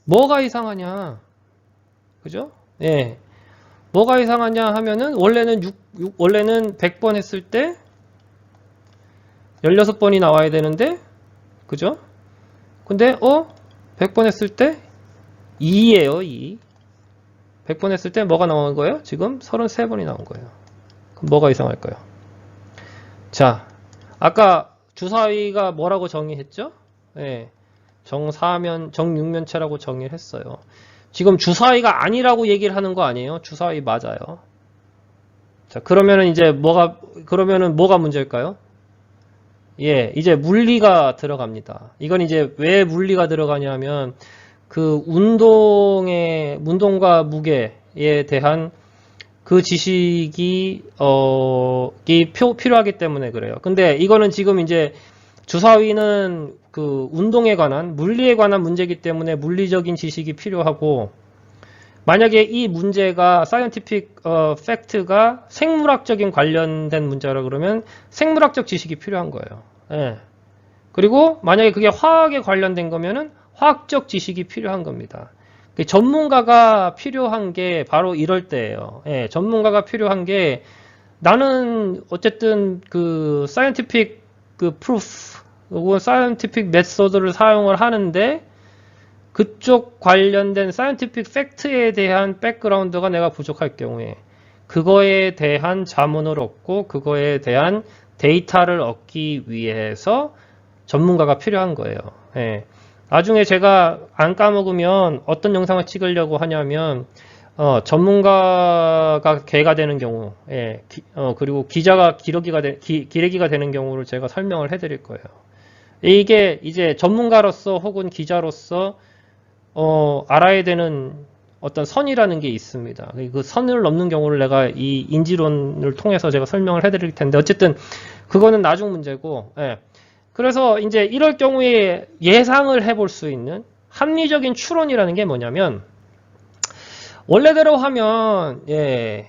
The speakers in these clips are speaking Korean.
뭐가 이상하냐? 그죠? 예. 뭐가 이상하냐 하면은 원래는 100번 했을 때 16번이 나와야 되는데 그죠? 근데 100번 했을 때 2예요, 2. 100번 했을 때 뭐가 나온 거예요? 지금 33번이 나온 거예요. 그럼 뭐가 이상할까요? 자, 아까 주사위가 뭐라고 정의했죠? 예. 정육면체라고 정의를 했어요. 지금 주사위가 아니라고 얘기를 하는 거 아니에요? 주사위 맞아요. 자, 그러면은 뭐가 문제일까요? 예, 이제 물리가 들어갑니다. 이건 이제 왜 물리가 들어가냐면, 그 운동과 무게에 대한 그 지식이, 필요하기 때문에 그래요. 근데 이거는 지금 이제 주사위는 그 운동에 관한, 물리에 관한 문제이기 때문에 물리적인 지식이 필요하고, 만약에 이 문제가 scientific fact가 생물학적인 관련된 문제라 그러면 생물학적 지식이 필요한 거예요. 예. 그리고 만약에 그게 화학에 관련된 거면은 화학적 지식이 필요한 겁니다. 전문가가 필요한 게 바로 이럴 때예요. 예, 전문가가 필요한 게 나는 어쨌든 그 scientific 그 proof 혹은 scientific method를 사용을 하는데 그쪽 관련된 scientific fact에 대한 백그라운드가 내가 부족할 경우에 그거에 대한 자문을 얻고 그거에 대한 데이터를 얻기 위해서 전문가가 필요한 거예요. 예. 나중에 제가 안 까먹으면 어떤 영상을 찍으려고 하냐면 전문가가 개가 되는 경우, 예, 그리고 기자가 기레기가 되는 경우를 제가 설명을 해드릴 거예요. 이게 이제 전문가로서 혹은 기자로서 알아야 되는 어떤 선이라는 게 있습니다. 그 선을 넘는 경우를 내가 이 인지론을 통해서 제가 설명을 해드릴 텐데 어쨌든 그거는 나중 문제고, 예. 그래서 이제 이럴 경우에 예상을 해볼 수 있는 합리적인 추론이라는 게 뭐냐면 원래대로 하면 예,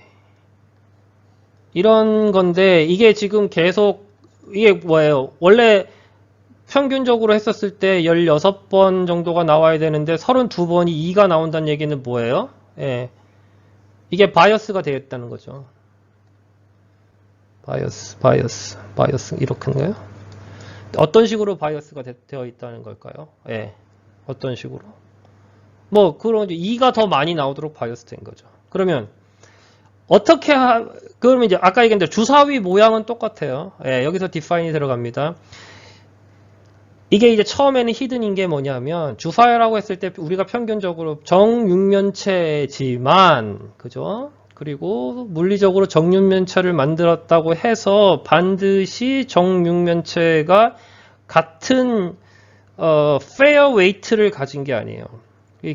이런 건데 이게 지금 계속 이게 뭐예요? 원래 평균적으로 했었을 때 16번 정도가 나와야 되는데 32번이 2가 나온다는 얘기는 뭐예요? 예. 이게 바이어스가 되어 있다는 거죠. 바이어스 이렇게인가요? 어떤 식으로 바이어스가 되어 있다는 걸까요? 예. 어떤 식으로? 뭐 그런 2가 더 많이 나오도록 바이어스 된 거죠. 그러면 그러면 이제 아까 얘기했는데 주사위 모양은 똑같아요. 예, 여기서 디파인이 들어갑니다. 이게 이제 처음에는 히든인 게 뭐냐면 주사위라고 했을 때 우리가 평균적으로 정육면체지만 그죠? 그리고 물리적으로 정육면체를 만들었다고 해서 반드시 정육면체가 같은 페어 웨이트를 가진 게 아니에요.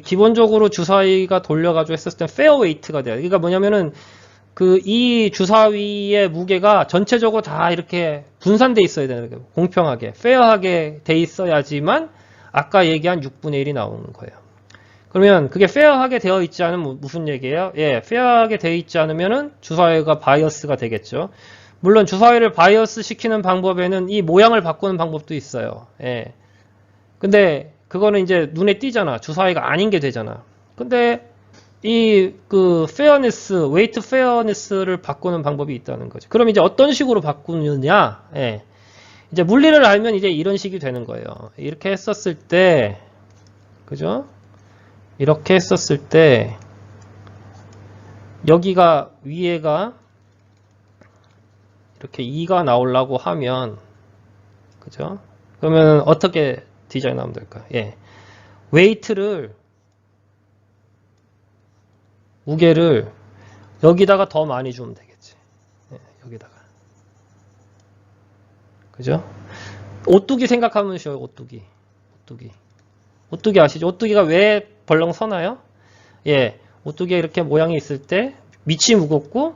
기본적으로 주사위가 돌려가지고 했었을 때 페어 웨이트가 돼요. 그러니까 뭐냐면은 이 주사위의 무게가 전체적으로 다 이렇게 분산돼 있어야 되는 거예요. 공평하게, 페어하게 돼 있어야지만 아까 얘기한 6분의 1이 나오는 거예요. 그러면 그게 페어하게 되어 있지 않으면 무슨 얘기예요? 예, 페어하게 되어 있지 않으면은 주사위가 바이어스가 되겠죠. 물론 주사위를 바이어스 시키는 방법에는 이 모양을 바꾸는 방법도 있어요. 예. 근데 그거는 이제 눈에 띄잖아. 주사위가 아닌 게 되잖아. 근데 페어니스, 웨이트 페어니스를 바꾸는 방법이 있다는 거죠. 그럼 이제 어떤 식으로 바꾸느냐? 예. 이제 물리를 알면 이제 이런 식이 되는 거예요. 이렇게 했었을 때, 그죠? 이렇게 했었을 때, 여기가, 위에가, 이렇게 2가 나오려고 하면, 그죠? 그러면 어떻게 디자인하면 될까요? 예. 무게를 여기다가 더 많이 주면 되겠지. 예, 여기다가. 그죠? 오뚜기 생각하면 쉬워요, 오뚜기. 오뚜기 아시죠? 오뚜기가 왜 벌렁 서나요? 예, 오뚜기가 이렇게 모양이 있을 때 밑이 무겁고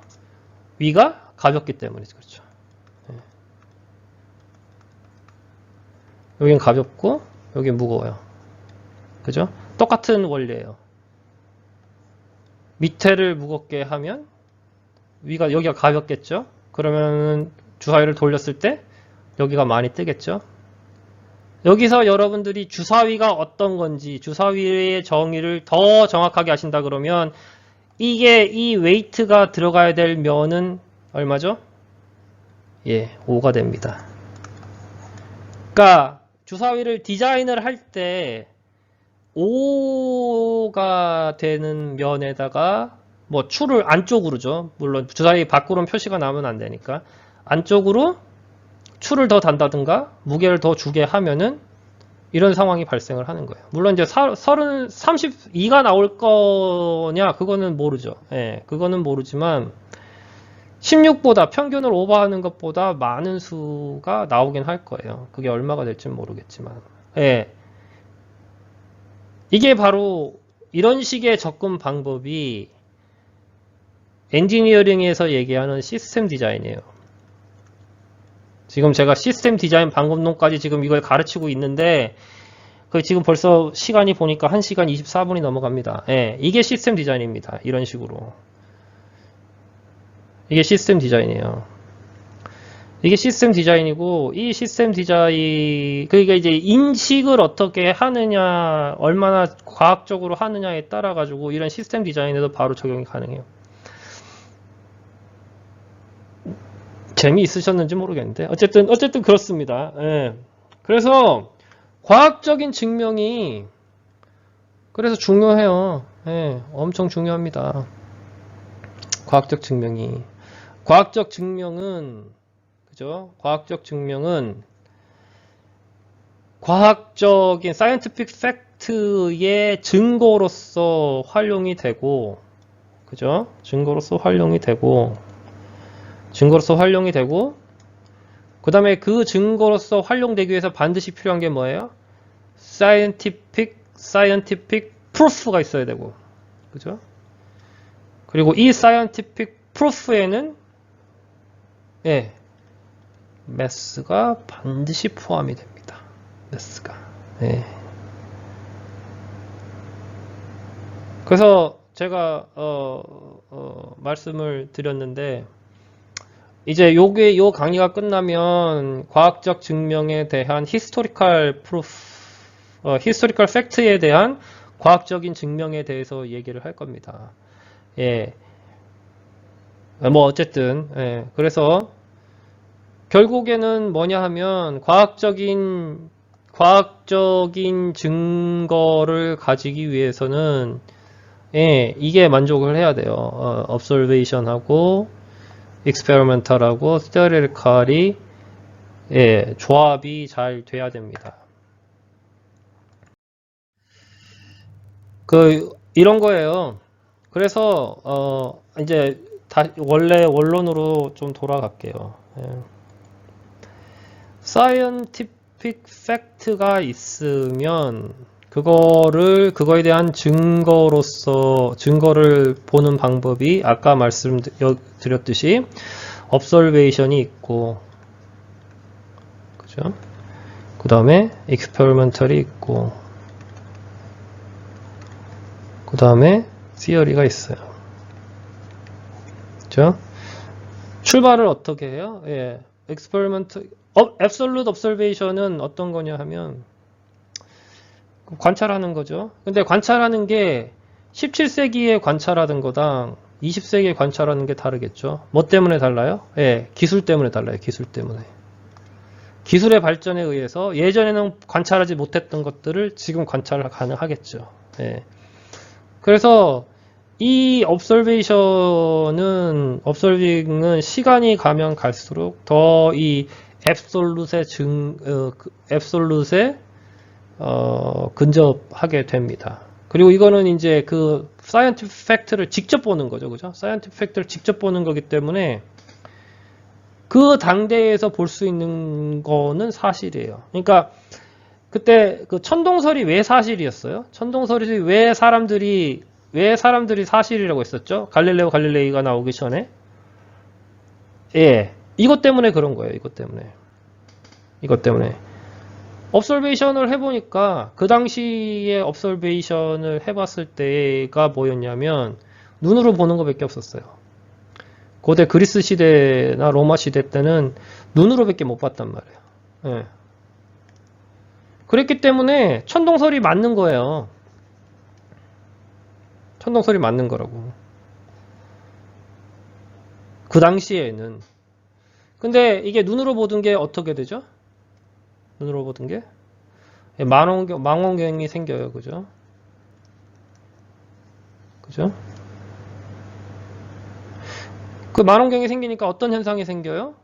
위가 가볍기 때문이죠. 그렇죠. 예. 여긴 가볍고 여긴 무거워요. 그죠? 똑같은 원리예요. 밑에를 무겁게 하면 여기가 가볍겠죠? 그러면 주사위를 돌렸을 때 여기가 많이 뜨겠죠? 여기서 여러분들이 주사위가 어떤 건지, 주사위의 정의를 더 정확하게 하신다 그러면, 이게, 이 웨이트가 들어가야 될 면은 얼마죠? 예, 5가 됩니다. 그러니까, 주사위를 디자인을 할 때, 5가 되는 면에다가, 뭐, 추를 안쪽으로죠. 물론, 주사위 밖으로는 표시가 나오면 안 되니까. 안쪽으로 추를 더 단다든가, 무게를 더 주게 하면은, 이런 상황이 발생을 하는 거예요. 물론 이제 32가 나올 거냐, 그거는 모르죠. 예, 그거는 모르지만, 16보다, 평균을 오버하는 것보다 많은 수가 나오긴 할 거예요. 그게 얼마가 될지는 모르겠지만. 예. 이게 바로 이런 식의 접근 방법이 엔지니어링에서 얘기하는 시스템 디자인이에요. 지금 제가 시스템 디자인 방법론까지 지금 이걸 가르치고 있는데 지금 벌써 시간이 보니까 1시간 24분이 넘어갑니다. 예, 이게 시스템 디자인입니다. 이런 식으로. 이게 시스템 디자인이에요. 이게 시스템 디자인이고, 이 시스템 디자인, 그러니까 이제 인식을 어떻게 하느냐, 얼마나 과학적으로 하느냐에 따라가지고 이런 시스템 디자인에도 바로 적용이 가능해요. 재미있으셨는지 모르겠는데. 어쨌든 그렇습니다. 예. 그래서, 과학적인 증명이, 그래서 중요해요. 예, 엄청 중요합니다. 과학적 증명이. 과학적 증명은, 그죠? 과학적 증명은 과학적인 scientific fact의 증거로서 활용이 되고, 그죠? 증거로서 활용이 되고, 그 다음에 그 증거로서 활용되기 위해서 반드시 필요한 게 뭐예요? scientific proof가 있어야 되고, 그죠? 그리고 이 scientific proof에는, 예, math가 반드시 포함이 됩니다. math가. 예. 그래서 제가 말씀을 드렸는데 이제 요 강의가 끝나면 과학적 증명에 대한 historical proof, historical fact에 대한 과학적인 증명에 대해서 얘기를 할 겁니다. 예. 뭐 어쨌든 예. 그래서 결국에는 뭐냐 하면 과학적인 증거를 가지기 위해서는 예, 이게 만족을 해야 돼요. observation하고 experimental하고 theoretical이 예, 조합이 잘 돼야 됩니다. 이런 거예요. 그래서 이제 원래 원론으로 좀 돌아갈게요. 예. scientific fact가 있으면 그거에 대한 증거를 보는 방법이 아까 말씀드렸듯이 observation이 있고, 그죠? 그 다음에 experimental이 있고, 그 다음에 theory가 있어요. 그죠? 출발을 어떻게 해요? 예. absolute observation은 어떤 거냐 하면 관찰하는 거죠. 근데 관찰하는 게 17세기에 관찰하던 거랑 20세기에 관찰하는 게 다르겠죠. 뭐 때문에 달라요? 예, 기술 때문에 달라요. 기술 때문에. 기술의 발전에 의해서 예전에는 관찰하지 못했던 것들을 지금 관찰 가능하겠죠. 예. 그래서 이 observing은 시간이 가면 갈수록 더 이 앱솔루트에 근접하게 됩니다. 그리고 이거는 이제 그 scientific fact를 직접 보는 거죠. 그죠? scientific fact를 직접 보는 거기 때문에 그 당대에서 볼 수 있는 거는 사실이에요. 그러니까 그때 그 천동설이 왜 사실이었어요? 천동설이 왜 사람들이 사실이라고 했었죠? 갈릴레오 갈릴레이가 나오기 전에. 예. 이것 때문에 그런 거예요. 이것 때문에. observation을 해보니까 그 당시에 observation을 해봤을 때가 뭐였냐면 눈으로 보는 것밖에 없었어요. 고대 그리스 시대나 로마 시대 때는 눈으로밖에 못 봤단 말이에요. 예. 그랬기 때문에 천동설이 맞는 거예요. 천동설이 맞는 거라고. 그 당시에는. 근데 이게 눈으로 보던 게 어떻게 되죠? 눈으로 보던 게? 망원경이 생겨요. 그죠? 그죠? 그 망원경이 생기니까 어떤 현상이 생겨요?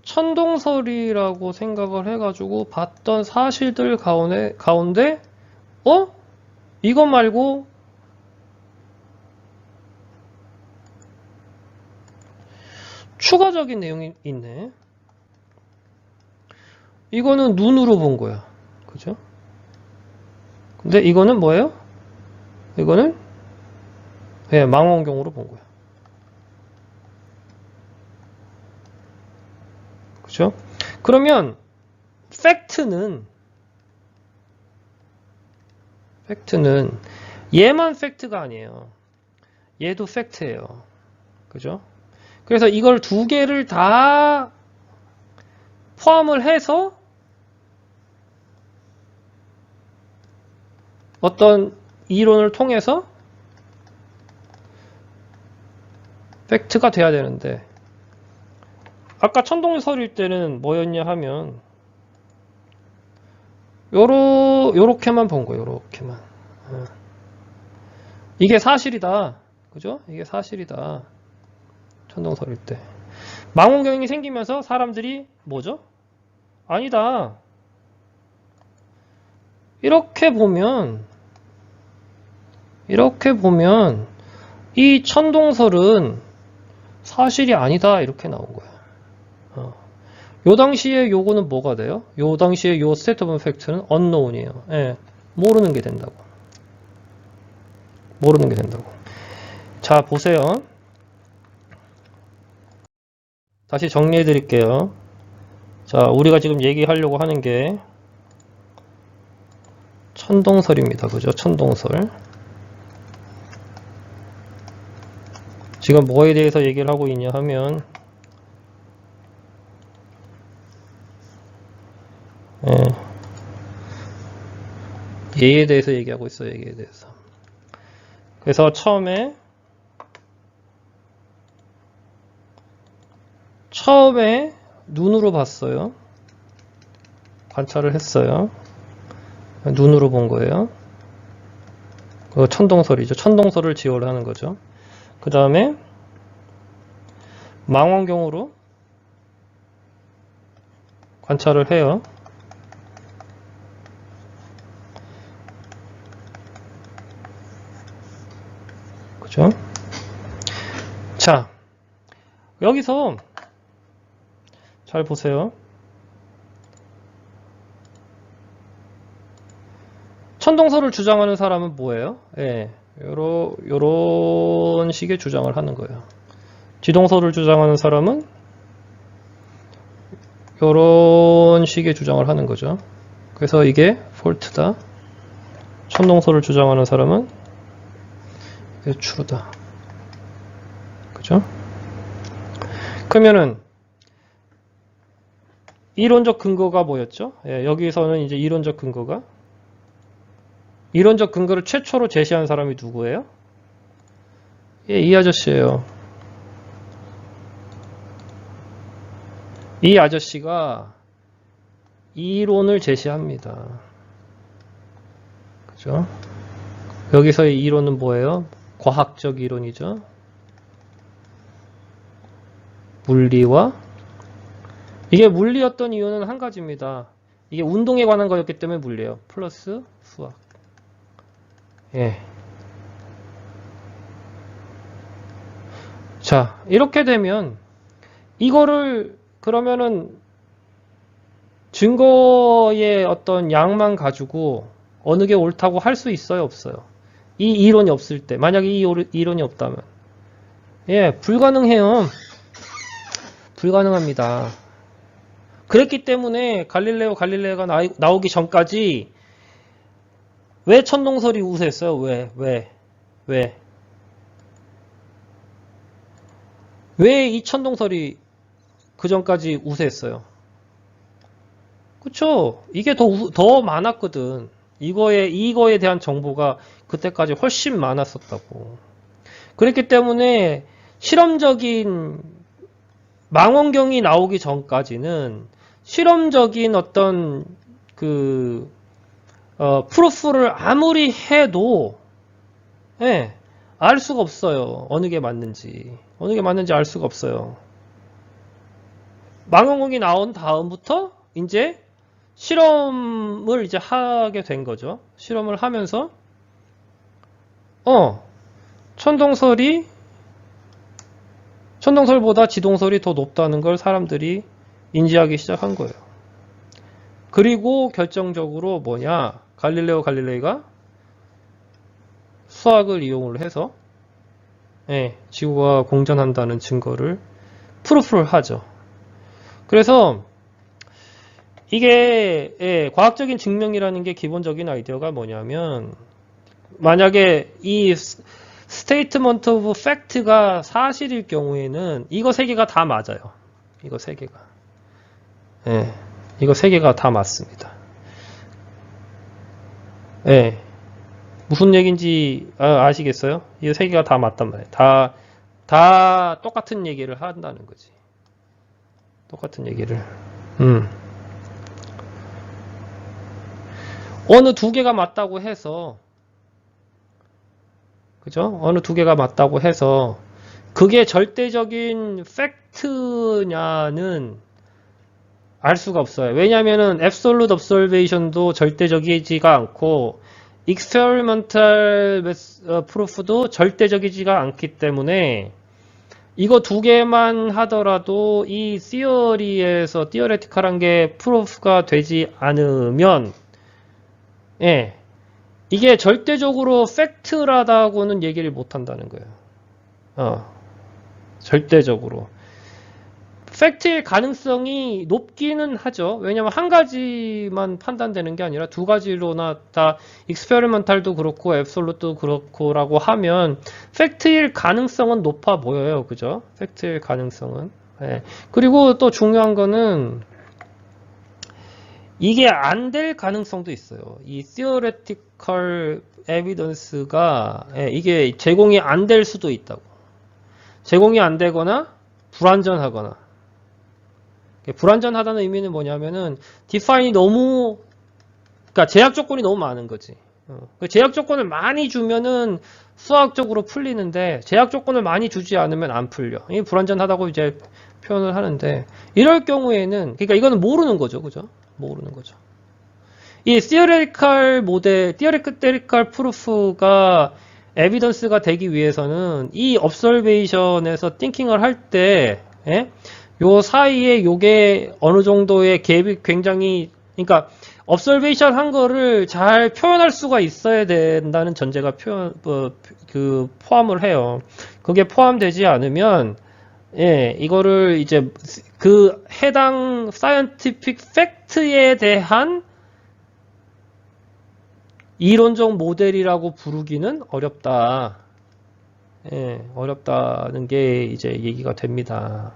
천동설이라고 생각을 해가지고 봤던 사실들 가운데 이거 말고 추가적인 내용이 있네. 이거는 눈으로 본 거야. 그죠? 근데 이거는 뭐예요? 이거는 망원경으로 본 거야. 그죠? 그러면 팩트는 얘만 팩트가 아니에요. 얘도 팩트예요. 그죠? 그래서 이걸 두 개를 다 포함을 해서 어떤 이론을 통해서 팩트가 돼야 되는데, 아까 천동설일 때는 뭐였냐 하면 요렇게만 본 거예요. 요렇게만. 이게 사실이다. 그죠? 이게 사실이다. 천동설일 때. 망원경이 생기면서 사람들이 뭐죠? 아니다. 이렇게 보면 이 천동설은 사실이 아니다. 이렇게 나온 거야. 요 당시에 요거는 뭐가 돼요? 요 당시에 요 state of fact는 unknown이에요. 예, 모르는 게 된다고. 모르는 게 된다고. 자, 보세요. 다시 정리해 드릴게요. 자, 우리가 지금 얘기하려고 하는 게 천동설입니다. 그죠? 천동설. 지금 뭐에 대해서 얘기를 하고 있냐 하면 얘에 대해서 얘기하고 있어요. 얘에 대해서. 그래서 처음에 눈으로 봤어요. 관찰을 했어요. 눈으로 본 거예요. 그거 천동설이죠. 천동설을 지호를 하는 거죠. 그 다음에 망원경으로 관찰을 해요. 그죠? 자, 여기서 잘 보세요. 천동설을 주장하는 사람은 뭐예요? 예, 요런 식의 주장을 하는 거예요. 지동설을 주장하는 사람은 요런 식의 주장을 하는 거죠. 그래서 이게 폴트다. 천동설을 주장하는 사람은 이게 true다. 그죠? 그러면은 이론적 근거가 뭐였죠? 예, 여기서는 이제 이론적 근거를 최초로 제시한 사람이 누구예요? 예, 이 아저씨예요. 이 아저씨가 이론을 제시합니다. 그죠? 여기서의 이론은 뭐예요? 과학적 이론이죠. 물리와 이게 물리였던 이유는 한 가지입니다. 이게 운동에 관한 거였기 때문에 물리예요. 플러스 수학. 예. 자, 이렇게 되면 이거를 그러면은 증거의 어떤 양만 가지고 어느 게 옳다고 할 수 있어요, 없어요? 이 이론이 없을 때, 만약에 이 이론이 없다면, 예, 불가능해요. 불가능합니다. 그랬기 때문에 갈릴레오가 나오기 전까지 왜 천동설이 우세했어요? 왜 이 천동설이 그 전까지 우세했어요? 그쵸? 이게 더 많았거든. 이거에 대한 정보가 그때까지 훨씬 많았었다고. 그렇기 때문에 실험적인 망원경이 나오기 전까지는 실험적인 어떤 프루프를 아무리 해도, 예, 알 수가 없어요. 어느 게 맞는지. 어느 게 맞는지 알 수가 없어요. 망원경이 나온 다음부터 이제 실험을 이제 하게 된 거죠. 실험을 하면서, 어, 천동설보다 지동설이 더 높다는 걸 사람들이 인지하기 시작한 거예요. 그리고 결정적으로 뭐냐, 갈릴레오 갈릴레이가 수학을 이용을 해서, 예, 지구가 공전한다는 증거를 프루프를 하죠. 그래서 이게, 예, 과학적인 증명이라는 게 기본적인 아이디어가 뭐냐면, 만약에 이 스테이트먼트 오브 팩트가 사실일 경우에는 이거 세 개가 다 맞아요. 이거 세 개가. 예, 이거 세 개가 다 맞습니다. 예, 무슨 얘기인지 아시겠어요? 이거 세 개가 다 맞단 말이에요. 다 똑같은 얘기를 한다는 거지. 똑같은 얘기를. 어느 두 개가 맞다고 해서, 그죠? 어느 두 개가 맞다고 해서, 그게 절대적인 팩트냐는 알 수가 없어요. 왜냐면은 absolute observation도 절대적이지가 않고 experimental proof도 절대적이지가 않기 때문에 이거 두 개만 하더라도 이 theory에서 theoretical한 게 proof가 되지 않으면, 예, 이게 절대적으로 팩트라다고는 얘기를 못 한다는 거예요. 절대적으로. 팩트의 가능성이 높기는 하죠. 왜냐면 한 가지만 판단되는 게 아니라 두 가지로나 다 익스페리먼탈도 그렇고 앱솔루트도 그렇고라고 하면 팩트일 가능성은 높아 보여요. 그죠? 팩트일 가능성은. 예. 그리고 또 중요한 거는 이게 안 될 가능성도 있어요. 이 theoretical evidence가, 예, 이게 제공이 안 될 수도 있다고. 제공이 안 되거나 불완전하거나. 불완전하다는 의미는 뭐냐면은 디파인이 너무, 그러니까 제약 조건이 너무 많은 거지. 제약 조건을 많이 주면은 수학적으로 풀리는데 제약 조건을 많이 주지 않으면 안 풀려. 이게 불완전하다고 이제 표현을 하는데 이럴 경우에는, 그러니까 이거는 모르는 거죠, 그죠? 모르는 거죠. 이 theoretical 모델, theoretical proof가 에비던스가 되기 위해서는 이 observation에서 thinking을 할 때, 예? 요 사이에 요게 어느 정도의 갭이 굉장히, 그러니까 observation 한 거를 잘 표현할 수가 있어야 된다는 전제가 포함을 해요. 그게 포함되지 않으면, 예, 이거를 이제 그 해당 scientific fact에 대한 이론적 모델이라고 부르기는 어렵다. 예, 어렵다는 게 이제 얘기가 됩니다.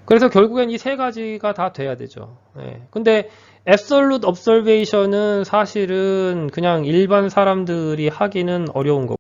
그래서 결국엔 이 세 가지가 다 돼야 되죠. 예. 근데 absolute observation은 사실은 그냥 일반 사람들이 하기는 어려운 거고